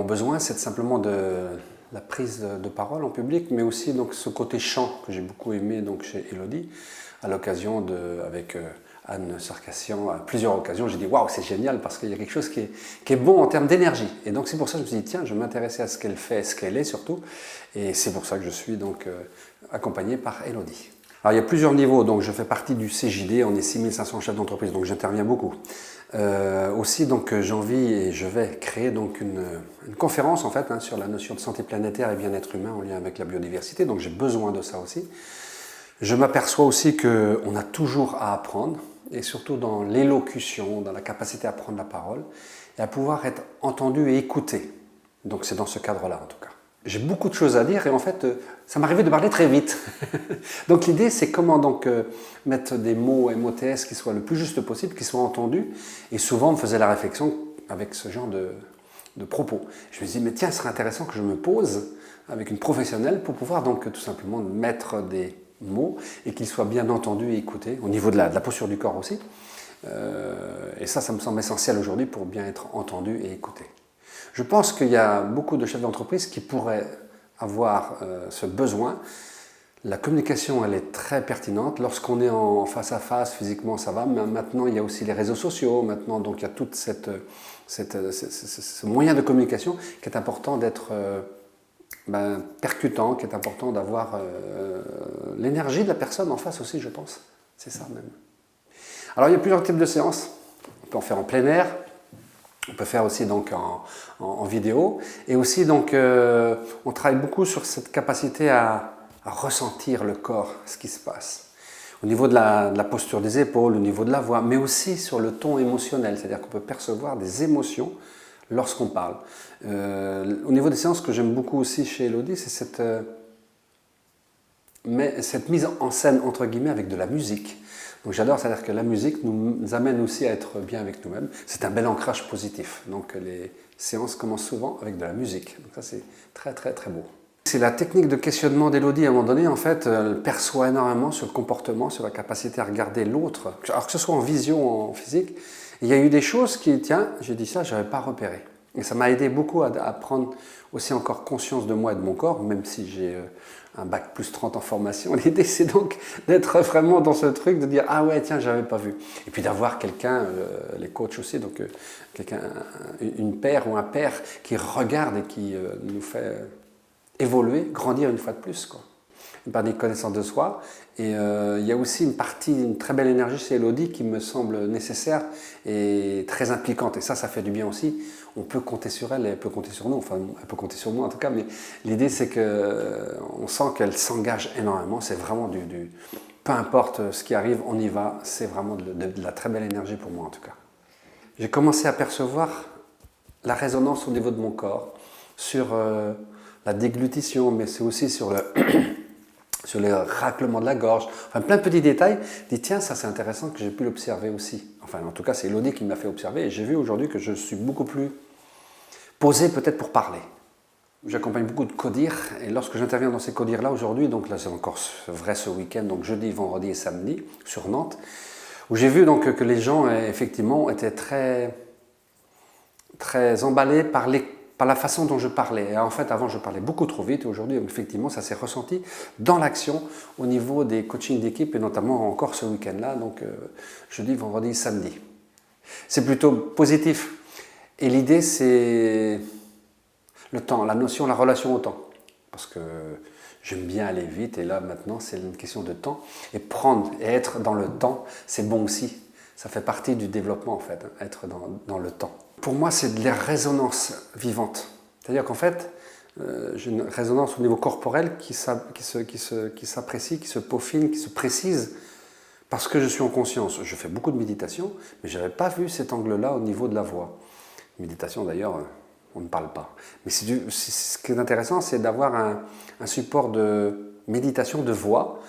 mon besoin, c'est simplement de la prise de parole en public, mais aussi donc ce côté chant que j'ai beaucoup aimé donc chez Elodie, à l'occasion avec Anne Sarkassian, à plusieurs occasions, j'ai dit waouh, c'est génial parce qu'il y a quelque chose qui est bon en termes d'énergie. Et donc c'est pour ça que je me suis dit tiens, je vais m'intéresser à ce qu'elle fait, ce qu'elle est surtout, et c'est pour ça que je suis donc accompagné par Elodie. Alors il y a plusieurs niveaux, donc je fais partie du CJD, on est 6500 chefs d'entreprise, donc j'interviens beaucoup. Aussi donc j'ai envie et je vais créer donc une conférence en fait sur la notion de santé planétaire et bien-être humain en lien avec la biodiversité, donc j'ai besoin de ça aussi. Je m'aperçois aussi qu'on a toujours à apprendre, et surtout dans l'élocution, dans la capacité à prendre la parole, et à pouvoir être entendu et écouté. Donc c'est dans ce cadre-là en tout cas. J'ai beaucoup de choses à dire et en fait, ça m'arrivait de parler très vite. Donc l'idée, c'est comment donc mettre des mots MOTS qui soient le plus juste possible, qui soient entendus. Et souvent, on me faisait la réflexion avec ce genre de propos. Je me dis, mais tiens, ce serait intéressant que je me pose avec une professionnelle pour pouvoir donc tout simplement mettre des mots et qu'ils soient bien entendus et écoutés, au niveau de la posture du corps aussi. Et ça me semble essentiel aujourd'hui pour bien être entendu et écouté. Je pense qu'il y a beaucoup de chefs d'entreprise qui pourraient avoir ce besoin. La communication, elle est très pertinente. Lorsqu'on est en face à face, physiquement, ça va. Mais maintenant, il y a aussi les réseaux sociaux. Maintenant, donc, il y a tout ce moyen de communication qui est important d'être percutant, qui est important d'avoir l'énergie de la personne en face aussi, je pense. C'est ça même. Alors, il y a plusieurs types de séances. On peut en faire en plein air. On peut faire aussi donc en vidéo. Et aussi, donc, on travaille beaucoup sur cette capacité à ressentir le corps, ce qui se passe. Au niveau de la posture des épaules, au niveau de la voix, mais aussi sur le ton émotionnel. C'est-à-dire qu'on peut percevoir des émotions lorsqu'on parle. Au niveau des séances, ce que j'aime beaucoup aussi chez Elodie, c'est cette mise en scène, entre guillemets, avec de la musique. Donc j'adore, c'est-à-dire que la musique nous amène aussi à être bien avec nous-mêmes. C'est un bel ancrage positif. Donc les séances commencent souvent avec de la musique. Donc ça, c'est très, très, très beau. C'est la technique de questionnement d'Elodie. À un moment donné, en fait, elle perçoit énormément sur le comportement, sur la capacité à regarder l'autre. Alors que ce soit en vision ou en physique. Et il y a eu des choses qui, tiens, j'ai dit ça, je n'avais pas repéré. Et ça m'a aidé beaucoup à prendre aussi encore conscience de moi et de mon corps, même si j'ai un bac plus 30 en formation. L'idée, c'est donc d'être vraiment dans ce truc, de dire « Ah ouais, tiens, je n'avais pas vu ». Et puis d'avoir quelqu'un, les coachs aussi, donc une paire ou un père qui regarde et qui nous fait évoluer, grandir une fois de plus, quoi. Par des connaissances de soi. Et il y a aussi une très belle énergie chez Elodie qui me semble nécessaire et très impliquante. Et ça fait du bien aussi. On peut compter sur elle et elle peut compter sur nous. Enfin, elle peut compter sur moi en tout cas. Mais l'idée, c'est qu'on sent qu'elle s'engage énormément. C'est vraiment peu importe ce qui arrive, on y va. C'est vraiment de la très belle énergie pour moi en tout cas. J'ai commencé à percevoir la résonance au niveau de mon corps sur la déglutition, mais c'est aussi sur le raclement de la gorge, enfin plein de petits détails. Je dis tiens, ça c'est intéressant que j'ai pu l'observer aussi. Enfin en tout cas c'est Elodie qui m'a fait observer et j'ai vu aujourd'hui que je suis beaucoup plus posé peut-être pour parler. J'accompagne beaucoup de CODIR et lorsque j'interviens dans ces CODIR là aujourd'hui, donc là c'est encore vrai ce week-end, donc jeudi, vendredi et samedi sur Nantes, où j'ai vu donc que les gens effectivement étaient très, très emballés par la façon dont je parlais. Et en fait, avant, je parlais beaucoup trop vite. Et aujourd'hui, effectivement, ça s'est ressenti dans l'action au niveau des coachings d'équipe et notamment encore ce week-end-là, donc jeudi, vendredi, samedi. C'est plutôt positif. Et l'idée, c'est le temps, la notion, la relation au temps. Parce que j'aime bien aller vite et là, maintenant, c'est une question de temps. Et prendre et être dans le temps, c'est bon aussi. Ça fait partie du développement, en fait, être dans le temps. Pour moi, c'est de la résonance vivante. C'est-à-dire qu'en fait, j'ai une résonance au niveau corporel qui s'apprécie, qui se peaufine, qui se précise, parce que je suis en conscience. Je fais beaucoup de méditation, mais je n'avais pas vu cet angle-là au niveau de la voix. Méditation, d'ailleurs, on ne parle pas. Mais ce qui est intéressant, c'est d'avoir un support de méditation de voix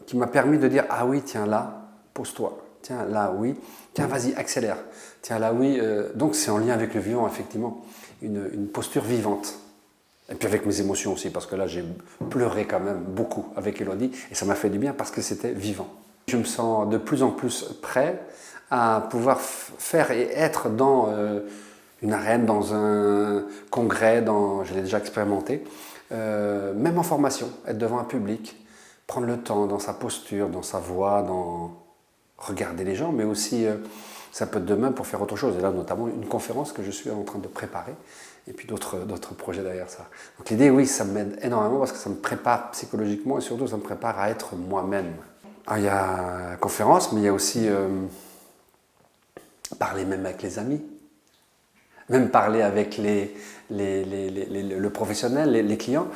qui m'a permis de dire « Ah oui, tiens là, pose-toi ». Tiens, là, oui. Tiens, vas-y, accélère. Tiens, là, oui. Donc, c'est en lien avec le vivant, effectivement. Une posture vivante. Et puis avec mes émotions aussi, parce que là, j'ai pleuré quand même beaucoup avec Elodie. Et ça m'a fait du bien parce que c'était vivant. Je me sens de plus en plus prêt à pouvoir faire et être dans une arène, dans un congrès, je l'ai déjà expérimenté. Même en formation, être devant un public, prendre le temps dans sa posture, dans sa voix, dans regarder les gens, mais aussi ça peut être demain pour faire autre chose. Et là, notamment, une conférence que je suis en train de préparer, et puis d'autres projets derrière ça. Donc l'idée, oui, ça m'aide énormément parce que ça me prépare psychologiquement et surtout, ça me prépare à être moi-même. Alors, il y a la conférence, mais il y a aussi parler même avec les amis, même parler avec le professionnel, les clients.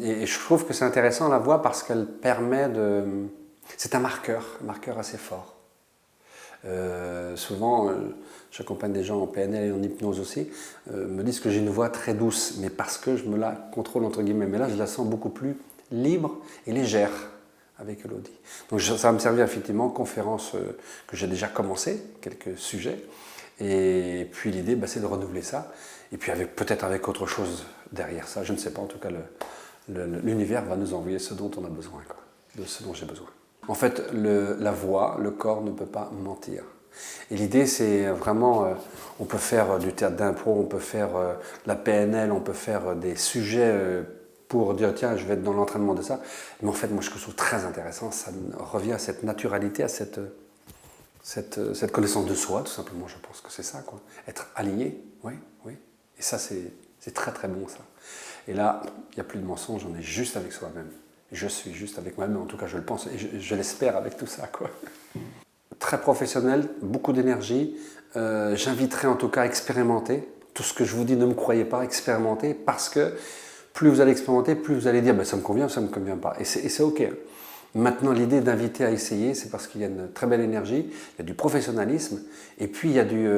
Et je trouve que c'est intéressant la voix parce qu'elle permet de... C'est un marqueur assez fort. Souvent, j'accompagne des gens en PNL et en hypnose aussi, me disent que j'ai une voix très douce, mais parce que je me la contrôle entre guillemets. Mais là, je la sens beaucoup plus libre et légère avec Elodie. Donc ça va me servir effectivement, conférence que j'ai déjà commencé, quelques sujets. Et puis l'idée, c'est de renouveler ça. Et puis peut-être avec autre chose derrière ça. Je ne sais pas, en tout cas, l'univers va nous envoyer ce dont on a besoin, quoi, de ce dont j'ai besoin. En fait, la voix, le corps ne peut pas mentir. Et l'idée, c'est vraiment, on peut faire du théâtre d'impro, on peut faire de la PNL, on peut faire des sujets pour dire, tiens, je vais être dans l'entraînement de ça. Mais en fait, moi, je trouve très intéressant, ça revient à cette naturalité, à cette connaissance de soi, tout simplement, je pense que c'est ça, quoi. Être aligné, oui. Et ça, c'est très, très bon, ça. Et là, il n'y a plus de mensonge, on est juste avec soi-même. Je suis juste avec moi-même, en tout cas je le pense et je l'espère avec tout ça, quoi. Très professionnel, beaucoup d'énergie. J'inviterai en tout cas à expérimenter. Tout ce que je vous dis, ne me croyez pas, expérimentez, parce que plus vous allez expérimenter, plus vous allez dire ça me convient ou ça ne me convient pas. Et c'est OK. Maintenant, l'idée d'inviter à essayer, c'est parce qu'il y a une très belle énergie, il y a du professionnalisme, et puis il y a du...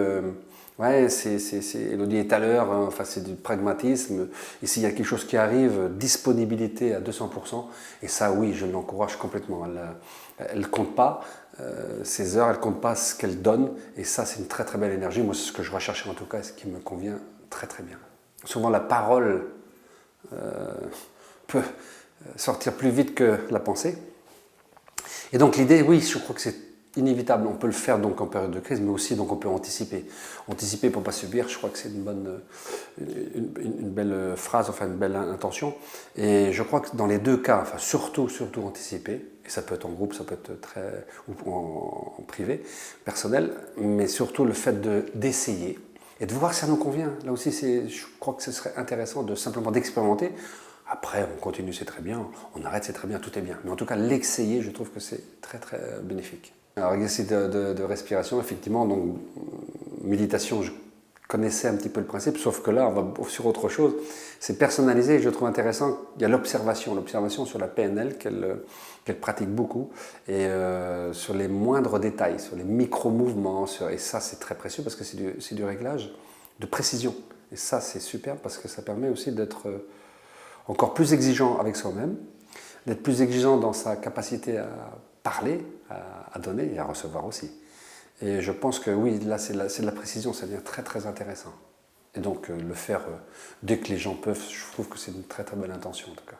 Elodie est à l'heure, enfin, c'est du pragmatisme. Et s'il y a quelque chose qui arrive, disponibilité à 200%. Et ça, oui, je l'encourage complètement. Elle ne compte pas ses heures, elle ne compte pas ce qu'elle donne. Et ça, c'est une très très belle énergie. Moi, c'est ce que je recherche en tout cas, et ce qui me convient très très bien. Souvent, la parole peut sortir plus vite que la pensée. Et donc l'idée, oui, je crois que c'est inévitable. On peut le faire donc en période de crise, mais aussi donc on peut anticiper. Anticiper pour ne pas subir, je crois que c'est une belle phrase, enfin une belle intention. Et je crois que dans les deux cas, enfin surtout anticiper, et ça peut être en groupe, ça peut être ou en privé, personnel, mais surtout le fait d'essayer et de voir si ça nous convient. Là aussi, je crois que ce serait intéressant de simplement d'expérimenter. Après, on continue, c'est très bien, on arrête, c'est très bien, tout est bien. Mais en tout cas, l'essayer, je trouve que c'est très très bénéfique. Alors, exercice de respiration, effectivement, donc méditation, je connaissais un petit peu le principe, sauf que là, on va sur autre chose. C'est personnalisé et je trouve intéressant, il y a l'observation sur la PNL qu'elle pratique beaucoup, et sur les moindres détails, sur les micro-mouvements, et ça, c'est très précieux parce que c'est du réglage de précision. Et ça, c'est super parce que ça permet aussi d'être encore plus exigeant avec soi-même, d'être plus exigeant dans sa capacité à parler, à donner et à recevoir aussi. Et je pense que oui, là c'est de la précision, ça devient très très intéressant. Et donc le faire dès que les gens peuvent, je trouve que c'est une très très belle intention en tout cas.